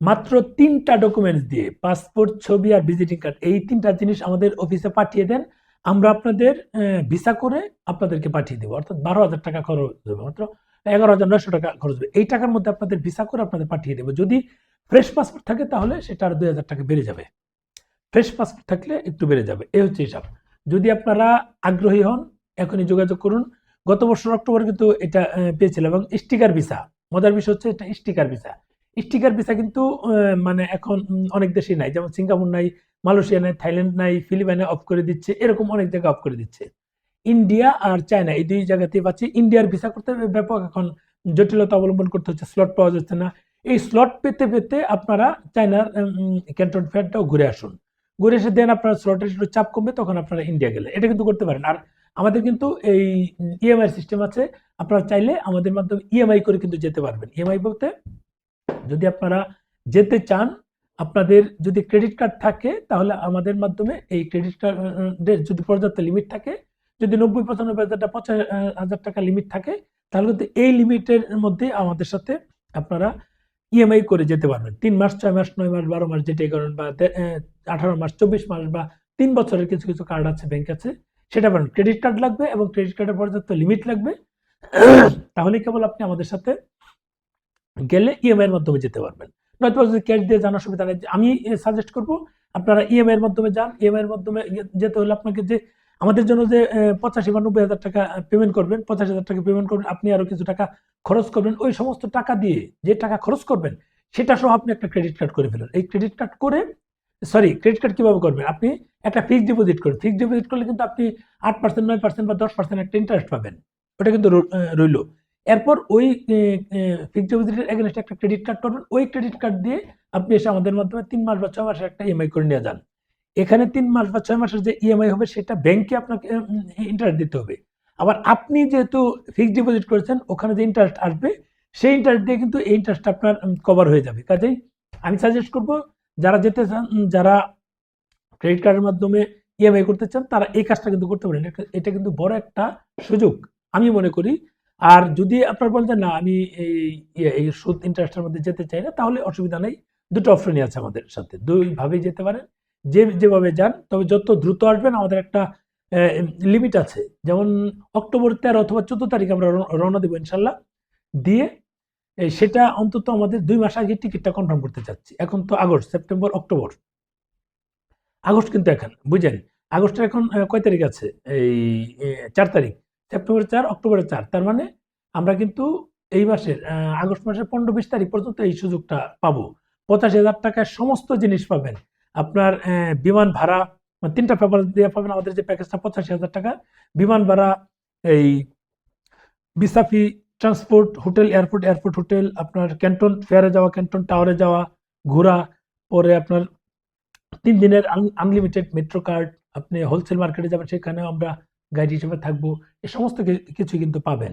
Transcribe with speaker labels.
Speaker 1: মাত্র 3টা ডকুমেন্টস দিয়ে, পাসপোর্ট, ছবি আর ভিজিটিং কার্ড, এই 3টা জিনিস আমাদের অফিসে পাঠিয়ে দেন। আমরা আপনাদের ভিসা করে আপনাদেরকে পাঠিয়ে দেবো। অর্থাৎ 12,000 টাকা খরচ হবে, মাত্র 11,900 টাকা খরচ হবে। এই টাকার মধ্যে আপনাদের ভিসা করে আপনাদের পাঠিয়ে দেবো। যদি ফ্রেশ পাসপোর্ট থাকে তাহলে সেটা আর 2,000 টাকা বেড়ে যাবে। ফ্রেশ পাসপোর্ট থাকলে একটু বেড়ে যাবে। এই হচ্ছে হিসাব। যদি আপনারা আগ্রহী হন এখনই যোগাযোগ করুন। গত বছর অক্টোবরে কিন্তু এটা পেয়েছিলাম। এবং স্টিকার ভিসা, মজার বিষয় হচ্ছে এটা স্টিকার ভিসা। স্টিকার ভিসা কিন্তু মানে এখন অনেক দেশেই নাই, যেমন সিঙ্গাপুর নাই, মালয়েশিয়া নাই, থাইল্যান্ড নাই, ফিলিপাইনে অফ করে দিচ্ছে, এরকম অনেক জায়গায় অফ করে দিচ্ছে। ইন্ডিয়া আর চায়না এই দুই জায়গাতেই পাচ্ছি। ইন্ডিয়ার ভিসা করতে ব্যাপক এখন জটিলতা অবলম্বন করতে হচ্ছে, স্লট পাওয়া যাচ্ছে না। এই স্লট পেতে পেতে আপনারা চায়নার ক্যান্টন ফেয়ারটাও ঘুরে আসুন। ঘুরে এসে দেন আপনার স্লটের একটু চাপ কমবে, তখন আপনারা ইন্ডিয়া গেলে এটা কিন্তু করতে পারেন। আর আমাদের কিন্তু এই ইএমআই সিস্টেম আছে। আপনারা চাইলে আমাদের মাধ্যমে ইএমআই করে কিন্তু যেতে পারবেন। ইএমআই বলতে, যদি আপনারা যেতে চান, আপনাদের যদি ক্রেডিট কার্ড থাকে তাহলে আমাদের মাধ্যমে এই ক্রেডিট কার্ডের যদি পর্যাপ্ত লিমিট থাকে, যদি 90-95,000 50,000 টাকা লিমিট থাকে, তাহলে কিন্তু এই লিমিটের মধ্যে আমাদের সাথে আপনারা ইএমআই করে যেতে পারবেন। 3 মাস, 6 মাস, 9 মাস, 12 মাস যেটাই করেন, বা 18 মাস, 24 মাস, বা 3 বছরের কিছু কিছু কার্ড আছে, ব্যাংক আছে, সেটা পারেন। ক্রেডিট কার্ড লাগবে এবং ক্রেডিট কার্ডের পর্যাপ্ত লিমিট লাগবে। তাহলে কেবল আপনি আমাদের সাথে গেলে ইএমআই এর মাধ্যমে যেতে পারবেন। নয়তো যদি ক্যাশ দিয়ে জানার সুবিধা নেই, আমি সাজেস্ট করব আপনারা ইএমআই এর মাধ্যমে যান। ইএমআই এর মাধ্যমে যেতে হলে আপনাকে যে আমাদের জন্য যে 85 বা 90,000 টাকা পেমেন্ট করবেন, 85,000 টাকা পেমেন্ট করবেন, আপনি আরো কিছু টাকা খরচ করবেন। ওই সমস্ত টাকা দিয়ে যে টাকা খরচ করবেন সেটা সহ আপনি একটা ক্রেডিট কার্ড করে ফেলুন। এই ক্রেডিট কার্ড করে, সরি, ক্রেডিট কার্ড কিভাবে করবেন, আপনি একটা ফিক্সড ডিপোজিট করেন। ফিক্সড ডিপোজিট করলে কিন্তু আপনি 8%, 9% বা 10% একটা ইন্টারেস্ট পাবেন। ওটা কিন্তু রইল। এরপর ওই ফিক্সড ডিপোজিটের এগেনস্টে একটা ক্রেডিট কার্ড করবেন। ওই ক্রেডিট কার্ড দিয়ে আপনি এসে আমাদের মাধ্যমে 3 মাস বা 6 মাসের একটা ইএমআই করে নিয়ে যান। এখানে 3 মাস বা 6 মাসের যে ইএমআই হবে সেটা ব্যাংকে আপনাকে ইন্টারেস্ট দিতে হবে। আবার আপনি যেহেতু ফিক্সড ডিপোজিট করেছেন, ওখানে যে ইন্টারেস্ট আসবে সেই ইন্টারেস্ট দিয়ে কিন্তু এই ইন্টারেস্টটা আপনার কভার হয়ে যাবে। কাজেই আমি সাজেস্ট করব, যারা যেতে চান, যারা ক্রেডিট কার্ডের মাধ্যমে ইএমআই করতে চান, তারা এই কাজটা কিন্তু করতে পারেন। এটা কিন্তু বড় একটা সুযোগ আমি মনে করি। আর যদি আপনার বলেন যে না, আমি এই সুদ ইন্টারেস্টের মধ্যে যেতে চাই না, তাহলে অসুবিধা নেই। দুটো অপশনই আছে আমাদের সাথে, দুইভাবেই যেতে পারেন। যেভাবে যান, তবে যত দ্রুত আসবেন, আমাদের একটা লিমিট আছে। যেমন অক্টোবর 13 অথবা 14 তারিখ আমরা রওনা দেবো ইনশাল্লাহ। দিয়ে সেটা অন্তত আমাদের 2 মাস আগে টিকিটটা কনফার্ম করতে চাচ্ছি। এখন তো আগস্ট, সেপ্টেম্বর, অক্টোবর, আগস্ট কিন্তু এখন বুঝেন, আগস্টের এখন কয় তারিখ আছে, এই 4 তারিখ। সেপ্টেম্বর 4, অক্টোবরের 4, তার মানে আমরা কিন্তু এই মাসের আগস্ট মাসের 15-20 তারিখ পর্যন্ত এই সুযোগটা পাবো। 85,000 টাকায় সমস্ত জিনিস পাবেন। আপনার বিমান ভাড়া, 3টা পেপার দিয়ে পাবেন। আমাদের যে প্যাকেজটা 85,000 টাকা, বিমান ভাড়া, এই ভিসা ফি, transport, hotel, airport, airport hotel, আপনার ক্যান্টন ফেয়ারে যাওয়া, ক্যান্টন টাওয়ারে যাওয়া, ঘোরা, পরে আপনার 3 দিনের আনলিমিটেড মেট্রো কার্ড, আপনি হোলসেল মার্কেটে যাবেন, সেখানেও আমরা গাইড হিসেবে থাকবো। এই সমস্ত কিছু কিন্তু পাবেন।